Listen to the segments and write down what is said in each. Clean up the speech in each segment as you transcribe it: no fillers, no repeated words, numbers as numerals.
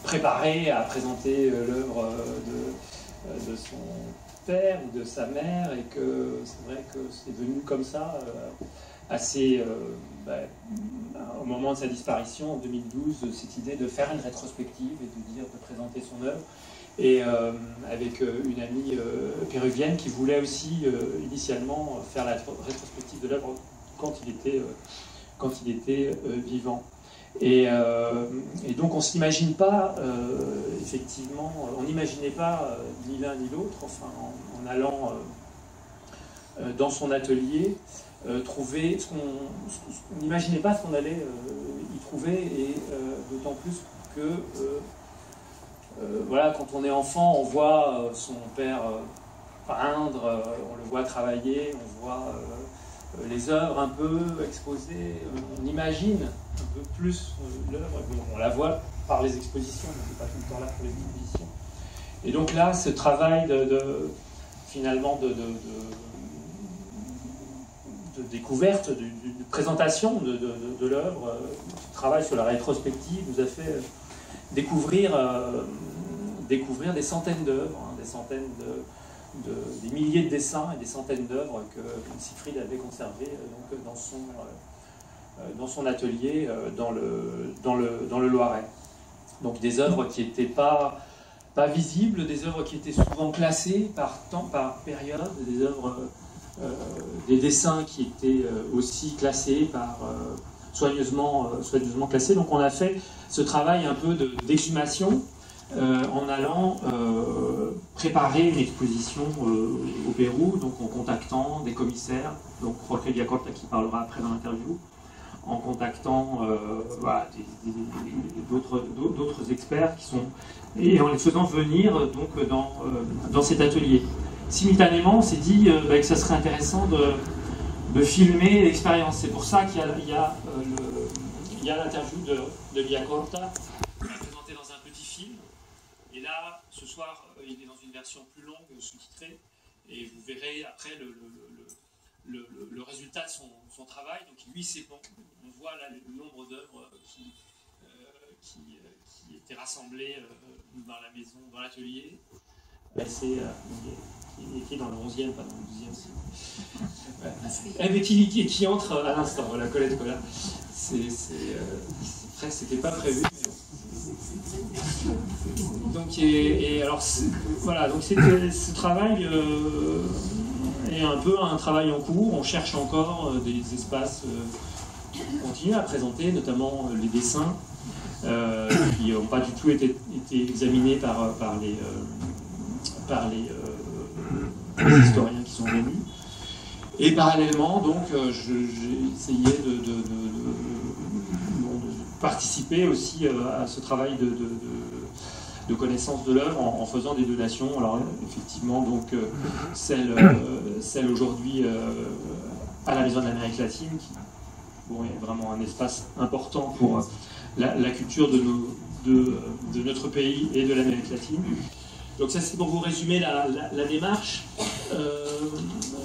Préparé à présenter l'œuvre de son père ou de sa mère, et que c'est vrai que c'est venu comme ça, assez au moment de sa disparition en 2012, cette idée de faire une rétrospective et de présenter son œuvre, et avec une amie péruvienne qui voulait aussi initialement faire la rétrospective de l'œuvre quand il était vivant. Et donc on ne s'imagine pas, effectivement, on n'imaginait pas ni l'un ni l'autre, enfin, en allant dans son atelier, trouver on n'imaginait pas ce qu'on allait y trouver, et d'autant plus que voilà, quand on est enfant, on voit son père peindre, on le voit travailler, on voit les œuvres un peu exposées, on imagine un peu plus l'œuvre, on la voit par les expositions, on n'est pas tout le temps là pour les expositions. Et donc là, ce travail finalement de découverte, de présentation de l'œuvre, ce travail sur la rétrospective nous a fait découvrir des centaines d'œuvres, des centaines des milliers de dessins et des centaines d'œuvres que Siegfried avait conservées dans son atelier dans le Loiret. Donc des œuvres qui n'étaient pas visibles, des œuvres qui étaient souvent classées par temps, par période, des œuvres, des dessins qui étaient aussi classés soigneusement classés. Donc on a fait ce travail un peu d'exhumation en allant préparer une exposition au Pérou, donc en contactant des commissaires, donc Jorge Villacorta qui parlera après dans l'interview, en contactant voilà, d'autres experts et en les faisant venir donc dans cet atelier. Simultanément, on s'est dit que ça serait intéressant de filmer l'expérience. C'est pour ça qu'il y a l'interview de Villacorta présentée dans un petit film. Et là, ce soir, il est dans une version plus longue, sous-titrée, et vous verrez après le résultat de son travail. Donc lui, c'est bon. On voit là le nombre d'œuvres qui étaient rassemblées dans la maison, dans l'atelier. C'est qui est écrit dans le 11e, pas dans le 12e. Ouais. Mais qui entre à l'instant, voilà, Colette Collat. C'était pas prévu. Donc, alors, voilà, donc ce travail est un peu un travail en cours. On cherche encore des espaces pour continuer à présenter, notamment les dessins qui n'ont pas du tout été examinés par les historiens qui sont venus. Et parallèlement, donc, j'ai essayé de participer aussi à ce travail de connaissance de l'œuvre en faisant des donations. Alors effectivement, donc celle aujourd'hui à la Maison de l'Amérique latine, qui est vraiment un espace important pour la culture de notre pays et de l'Amérique latine. Donc ça, c'est pour vous résumer la démarche.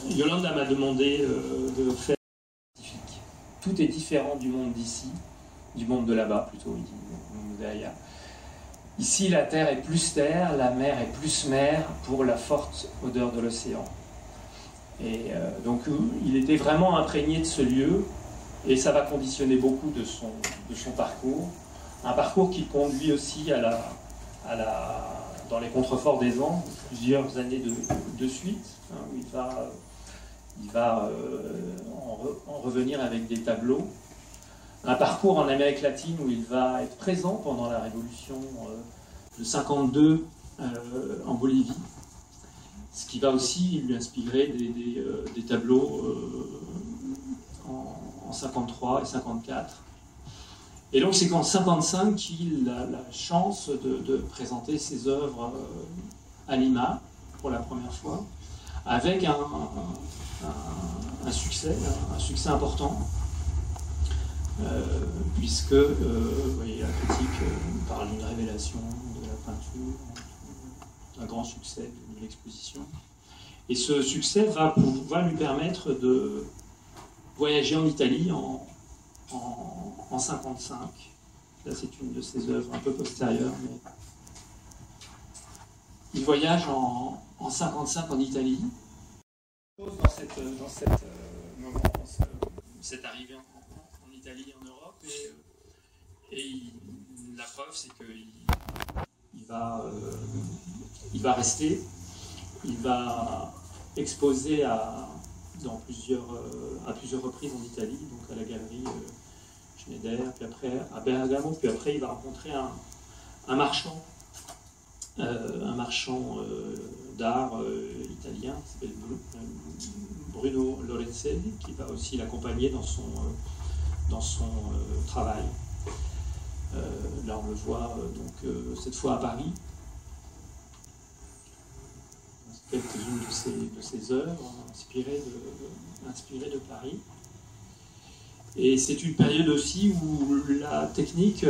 Yolanda m'a demandé de faire scientifique. Tout est différent du monde d'ici, du monde de là-bas plutôt, il dit derrière. Ici, la terre est plus terre, la mer est plus mer pour la forte odeur de l'océan. Et donc, il était vraiment imprégné de ce lieu, et ça va conditionner beaucoup de son parcours. Un parcours qui conduit aussi dans les contreforts des Andes, plusieurs années de suite, hein, où il va en revenir avec des tableaux. Un parcours en Amérique latine où il va être présent pendant la révolution de 52 en Bolivie, ce qui va aussi lui inspirer des tableaux en 53 et 54. Et donc c'est qu'en 55 qu'il a la chance de présenter ses œuvres à Lima pour la première fois, avec un succès succès important, puisque vous voyez, la critique parle d'une révélation de la peinture, d'un grand succès de l'exposition. Et ce succès va lui permettre de voyager en Italie en 1955. Là, c'est une de ses œuvres un peu postérieures, mais il voyage en 1955 en Italie. Dans cette arrivée en Italie et en Europe, et la preuve, c'est qu'il va rester, il va exposer à plusieurs reprises en Italie, donc à la galerie Schneider, puis après à Bergamo, puis après il va rencontrer un marchand d'art italien qui s'appelle Bruno Lorenzelli, qui va aussi l'accompagner dans son travail. Là on le voit cette fois à Paris. Quelques-unes de ses œuvres inspirées de Paris. Et c'est une période aussi où la technique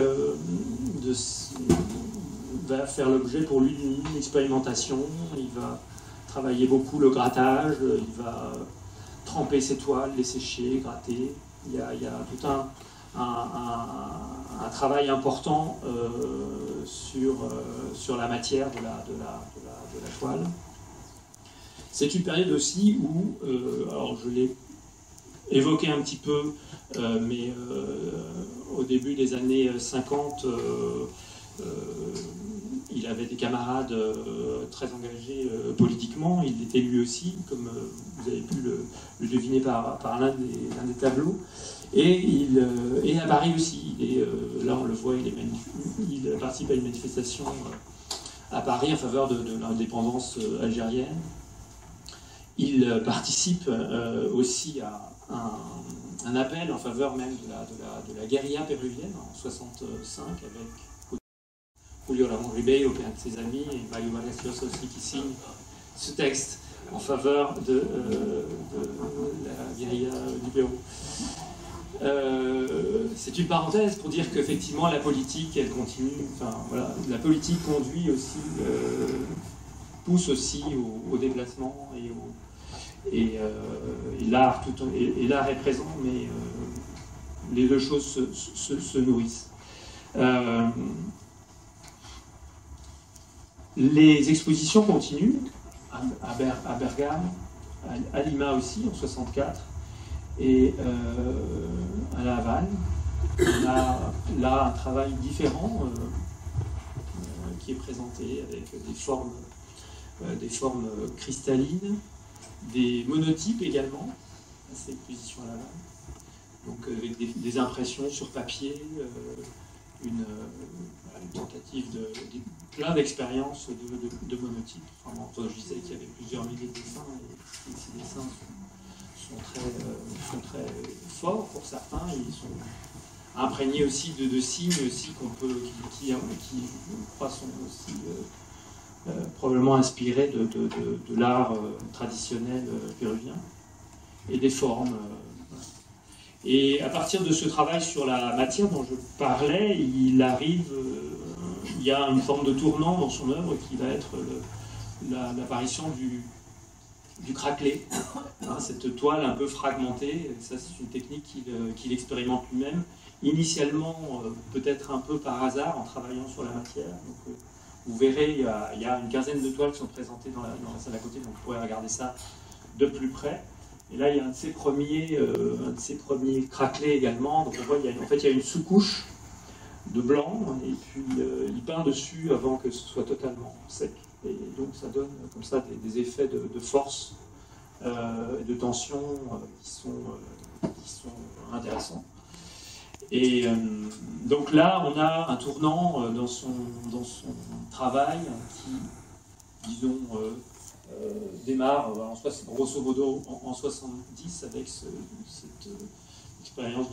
va faire l'objet pour lui d'une expérimentation. Il va travailler beaucoup le grattage, il va tremper ses toiles, les sécher, gratter. Il y a tout un travail important sur la matière de la toile. C'est une période aussi où, alors je l'ai évoqué un petit peu, mais au début des années 50, il avait des camarades très engagés politiquement. Il était lui aussi, comme vous avez pu le deviner par l'un des tableaux. Et à Paris aussi. Là, on le voit, il participe à une manifestation à Paris en faveur de l'indépendance algérienne. Il participe aussi à un appel en faveur même de la guérilla péruvienne en 1965 avec Julio Ramón Ribeiro, qui est un de ses amis, et Mario Vargas Llosa aussi, qui signe ce texte en faveur de la guérilla du Pérou. C'est une parenthèse pour dire qu'effectivement la politique, elle continue, enfin voilà, la politique conduit aussi, pousse aussi au déplacement et l'art est présent, mais les deux choses se nourrissent. Les expositions continuent à Bergame, à Lima aussi en 64 et à La Havane. On a là un travail différent qui est présenté avec des formes cristallines, des monotypes également, à cette exposition à La Havane, donc avec des impressions sur papier, une tentative plein d'expériences de monotypes. Vraiment, je disais qu'il y avait plusieurs milliers de dessins et ces dessins sont très forts pour certains. Ils sont imprégnés aussi de signes aussi qui je crois, sont aussi probablement inspirés de l'art traditionnel péruvien et des formes. Et à partir de ce travail sur la matière dont je parlais, il y a une forme de tournant dans son œuvre qui va être l'apparition du craquelé, cette toile un peu fragmentée. Ça, c'est une technique qu'il expérimente lui-même, initialement peut-être un peu par hasard en travaillant sur la matière. Donc, vous verrez, il y a une quinzaine de toiles qui sont présentées dans la salle à côté, donc vous pourrez regarder ça de plus près. Et là, il y a un de ces premiers craquelés également. Donc on voit, il y a une sous-couche de blanc, et puis il peint dessus avant que ce soit totalement sec. Et donc ça donne comme ça des effets de force, de tension qui sont intéressants. Et donc là, on a un tournant dans son travail qui, disons, démarre grosso modo en 70 avec cette expérience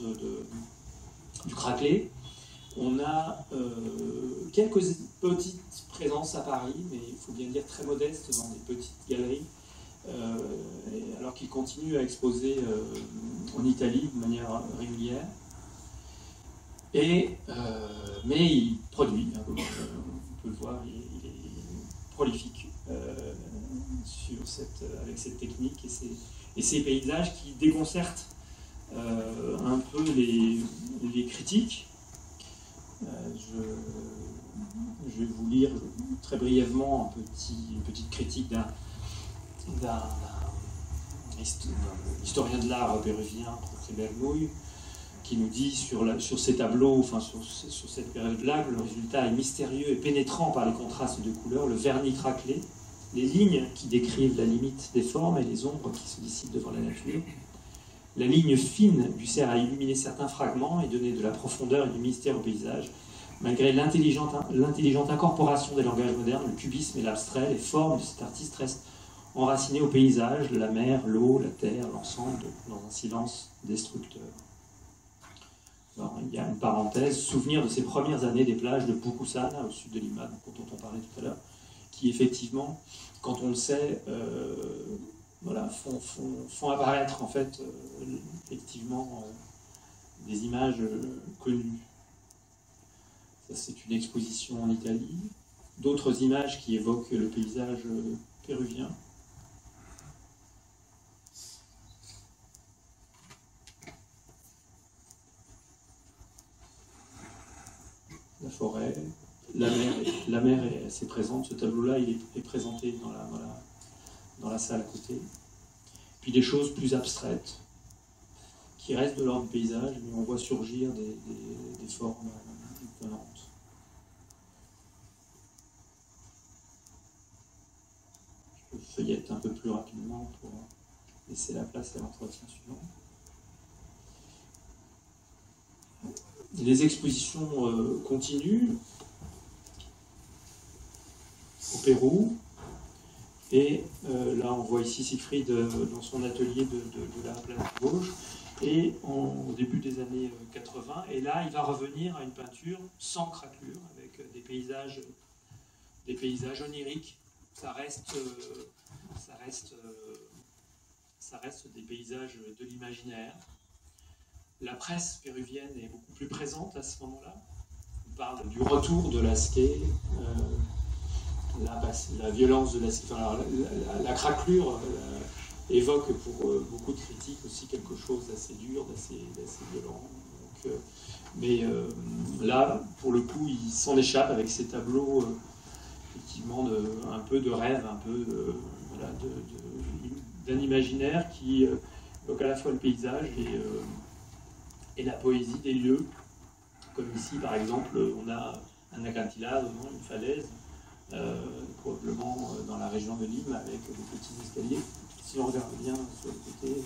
du craquelé. On a quelques petites présences à Paris, mais il faut bien dire très modestes dans des petites galeries, alors qu'il continue à exposer en Italie de manière régulière. Mais il produit, hein, on peut le voir, il est prolifique avec cette technique et ces paysages qui déconcertent un peu les critiques. Je vais vous lire très brièvement une petite critique d'un historien de l'art péruvien, Jorge Bergoy, qui nous dit sur ces tableaux, enfin sur cette période-là, que le résultat est mystérieux et pénétrant par les contrastes de couleurs, le vernis craquelé, les lignes qui décrivent la limite des formes et les ombres qui se dissipent devant la nature. La ligne fine lui sert à illuminer certains fragments et donner de la profondeur et du mystère au paysage. Malgré l'intelligente incorporation des langages modernes, le cubisme et l'abstrait, les formes de cet artiste restent enracinées au paysage, de la mer, l'eau, la terre, l'ensemble, dans un silence destructeur. Alors, il y a une parenthèse, souvenir de ces premières années des plages de Pucusana, au sud de Lima, dont on parlait tout à l'heure, qui effectivement, quand on le sait, voilà, font apparaître en fait effectivement des images connues. Ça, c'est une exposition en Italie. D'autres images qui évoquent le paysage péruvien. La forêt, la mer est assez présente. Ce tableau-là, il est présenté dans la salle à côté. Puis des choses plus abstraites, qui restent de l'ordre du paysage, mais on voit surgir des formes étonnantes. Je feuillette un peu plus rapidement pour laisser la place à l'entretien suivant. Les expositions continuent au Pérou. Et là, on voit ici Siegfried dans son atelier de la place gauche, et au début des années 80. Et là, il va revenir à une peinture sans craquelure, avec des paysages oniriques. Ça reste des paysages de l'imaginaire. La presse péruvienne est beaucoup plus présente à ce moment-là. On parle du retour de Lasquet. La violence de la craquelure évoque pour beaucoup de critiques aussi quelque chose d'assez dur, d'assez violent. Donc, là, pour le coup, il s'en échappe avec ces tableaux effectivement un peu de rêve, un peu d'un imaginaire qui évoque à la fois le paysage et la poésie des lieux. Comme ici, par exemple, on a un acantilado, une falaise, probablement dans la région de Lima, avec des petits escaliers, si on regarde bien sur le côté.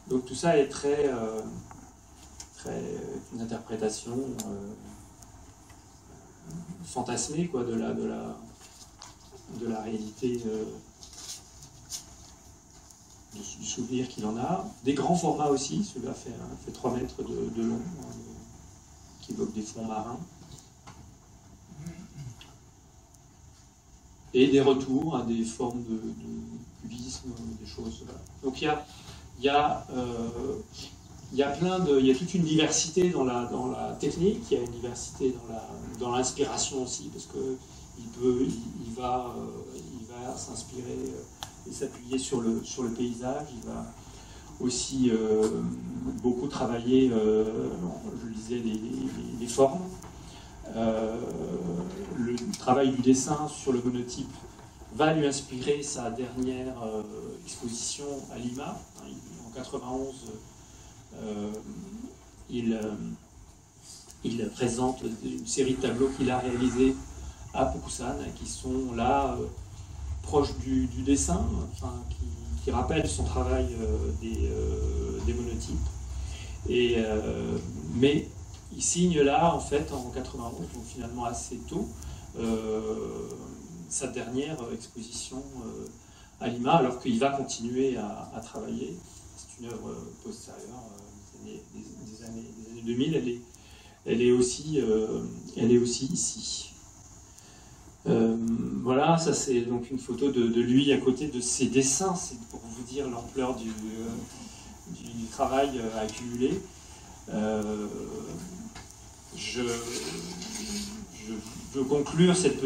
Donc tout ça est très une interprétation fantasmée quoi, de la réalité du souvenir qu'il en a. Des grands formats aussi, celui-là fait 3 mètres de long, qui évoque des fonds marins. Et des retours à des formes de cubisme, des choses. Voilà. Donc il y a toute une diversité dans la technique, il y a une diversité dans l'inspiration aussi, parce que il va s'inspirer et s'appuyer sur le paysage. Il va aussi beaucoup travailler, je disais, les formes. Le travail du dessin sur le monotype va lui inspirer sa dernière exposition à Lima. En 91, il présente une série de tableaux qu'il a réalisés à Pucusana, qui sont là proches du dessin, enfin, qui rappellent son travail des monotypes. Mais il signe là, en fait, en 91, donc finalement assez tôt, sa dernière exposition à Lima, alors qu'il va continuer à travailler. C'est une œuvre postérieure des années 2000. Elle est aussi ici. Voilà, ça c'est donc une photo de lui à côté de ses dessins, c'est pour vous dire l'ampleur du travail accumulé. Je veux conclure cette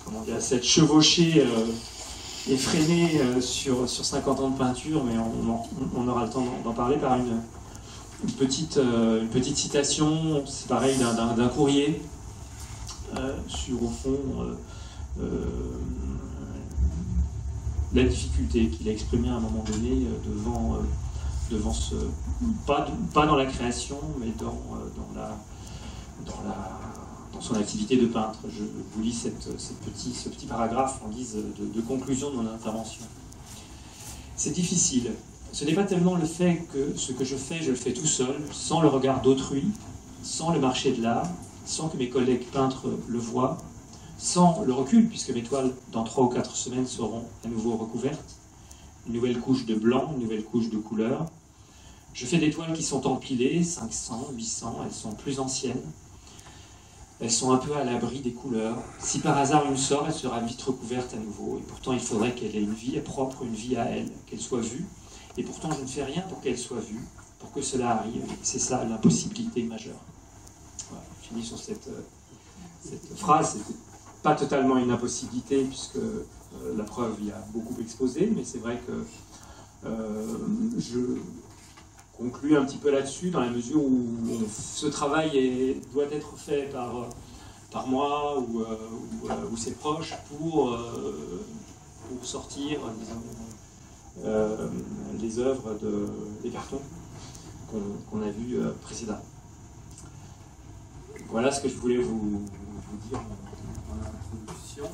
comment dire, cette chevauchée effrénée sur 50 ans de peinture, mais on aura le temps d'en parler par une petite citation, c'est pareil, d'un courrier sur, au fond, la difficulté qu'il a exprimée à un moment donné devant ce... Pas dans la création, mais dans son activité de peintre. Je vous lis ce petit paragraphe en guise de conclusion de mon intervention. C'est difficile. Ce n'est pas tellement le fait que ce que je le fais tout seul, sans le regard d'autrui, sans le marché de l'art, sans que mes collègues peintres le voient, sans le recul, puisque mes toiles, dans 3 ou 4 semaines, seront à nouveau recouvertes, une nouvelle couche de blanc, une nouvelle couche de couleur. Je fais des toiles qui sont empilées, 500, 800, elles sont plus anciennes. Elles sont un peu à l'abri des couleurs. Si par hasard une sort, elle sera vite recouverte à nouveau. Et pourtant, il faudrait qu'elle ait une vie propre, une vie à elle, qu'elle soit vue. Et pourtant, je ne fais rien pour qu'elle soit vue, pour que cela arrive. C'est ça l'impossibilité majeure. Voilà, je finis sur cette phrase. C'était pas totalement une impossibilité, puisque la preuve y a beaucoup exposé, mais c'est vrai que je conclue un petit peu là-dessus, dans la mesure où ce travail doit être fait par moi ou ses proches pour sortir, disons, les œuvres des cartons qu'on a vus précédemment. Voilà ce que je voulais vous dire en introduction.